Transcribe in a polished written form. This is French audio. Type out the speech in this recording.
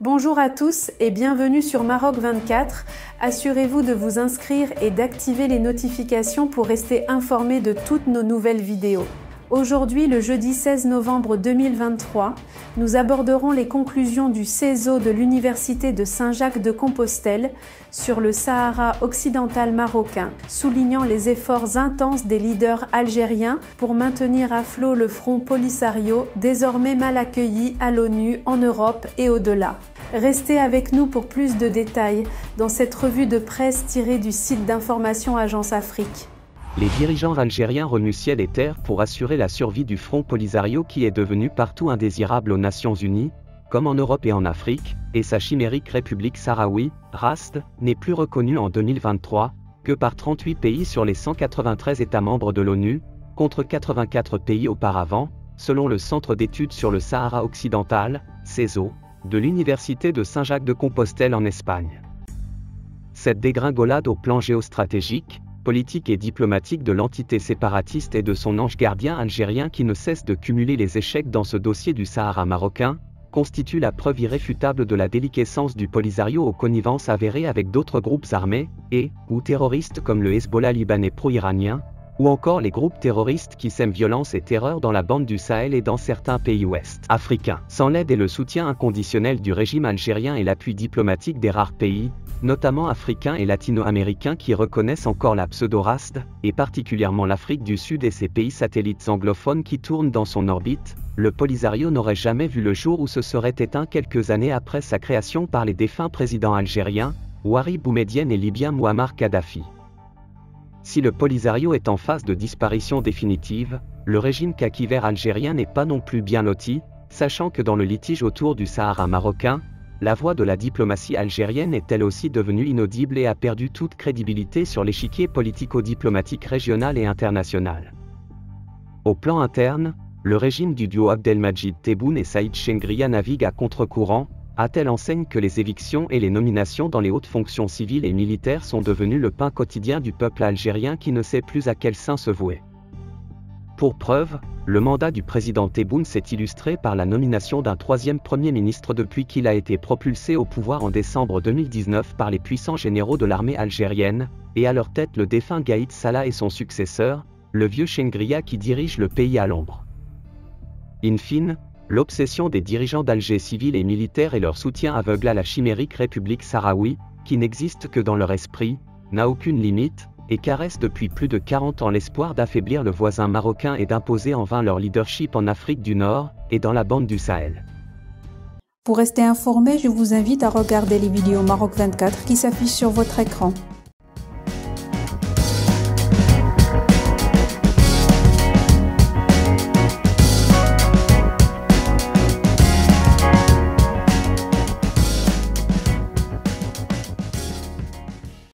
Bonjour à tous et bienvenue sur Maroc 24. Assurez-vous de vous inscrire et d'activer les notifications pour rester informé de toutes nos nouvelles vidéos. Aujourd'hui, le jeudi 16 novembre 2023, nous aborderons les conclusions du CESO de l'Université de Saint-Jacques-de-Compostelle sur le Sahara occidental marocain, soulignant les efforts intenses des leaders algériens pour maintenir à flot le front Polisario, désormais mal accueilli à l'ONU, en Europe et au-delà. Restez avec nous pour plus de détails dans cette revue de presse tirée du site d'information Agence Afrique. Les dirigeants algériens remuent ciel et terre pour assurer la survie du front Polisario qui est devenu partout indésirable aux Nations Unies, comme en Europe et en Afrique, et sa chimérique République sahraoui, RASD, n'est plus reconnue en 2023 que par 38 pays sur les 193 États membres de l'ONU, contre 84 pays auparavant, selon le Centre d'études sur le Sahara occidental, CESO, de l'Université de Saint-Jacques-de-Compostelle en Espagne. Cette dégringolade au plan géostratégique, politique et diplomatique de l'entité séparatiste et de son ange gardien algérien qui ne cesse de cumuler les échecs dans ce dossier du Sahara marocain, constitue la preuve irréfutable de la déliquescence du Polisario aux connivences avérées avec d'autres groupes armés, ou terroristes comme le Hezbollah libanais pro-iranien, ou encore les groupes terroristes qui sèment violence et terreur dans la bande du Sahel et dans certains pays ouest africains. Sans l'aide et le soutien inconditionnel du régime algérien et l'appui diplomatique des rares pays, notamment africains et latino-américains qui reconnaissent encore la pseudo-RASD, et particulièrement l'Afrique du Sud et ses pays satellites anglophones qui tournent dans son orbite, le Polisario n'aurait jamais vu le jour ou se serait éteint quelques années après sa création par les défunts présidents algériens, Houari Boumedienne et libyen Mouammar Kadhafi. Si le Polisario est en phase de disparition définitive, le régime kaki vert algérien n'est pas non plus bien loti, sachant que dans le litige autour du Sahara marocain, la voix de la diplomatie algérienne est elle aussi devenue inaudible et a perdu toute crédibilité sur l'échiquier politico-diplomatique régional et international. Au plan interne, le régime du duo Abdelmadjid Tebboune et Saïd Chengria navigue à contre-courant, à telle enseigne que les évictions et les nominations dans les hautes fonctions civiles et militaires sont devenues le pain quotidien du peuple algérien qui ne sait plus à quel saint se vouer. Pour preuve, le mandat du président Tebboune s'est illustré par la nomination d'un troisième Premier ministre depuis qu'il a été propulsé au pouvoir en décembre 2019 par les puissants généraux de l'armée algérienne, et à leur tête le défunt Gaïd Salah et son successeur, le vieux Chengria qui dirige le pays à l'ombre. In fine, l'obsession des dirigeants d'Alger civils et militaires et leur soutien aveugle à la chimérique République sahraoui, qui n'existe que dans leur esprit, n'a aucune limite, et caresse depuis plus de 40 ans l'espoir d'affaiblir le voisin marocain et d'imposer en vain leur leadership en Afrique du Nord, et dans la bande du Sahel. Pour rester informé, je vous invite à regarder les vidéos Maroc 24 qui s'affichent sur votre écran.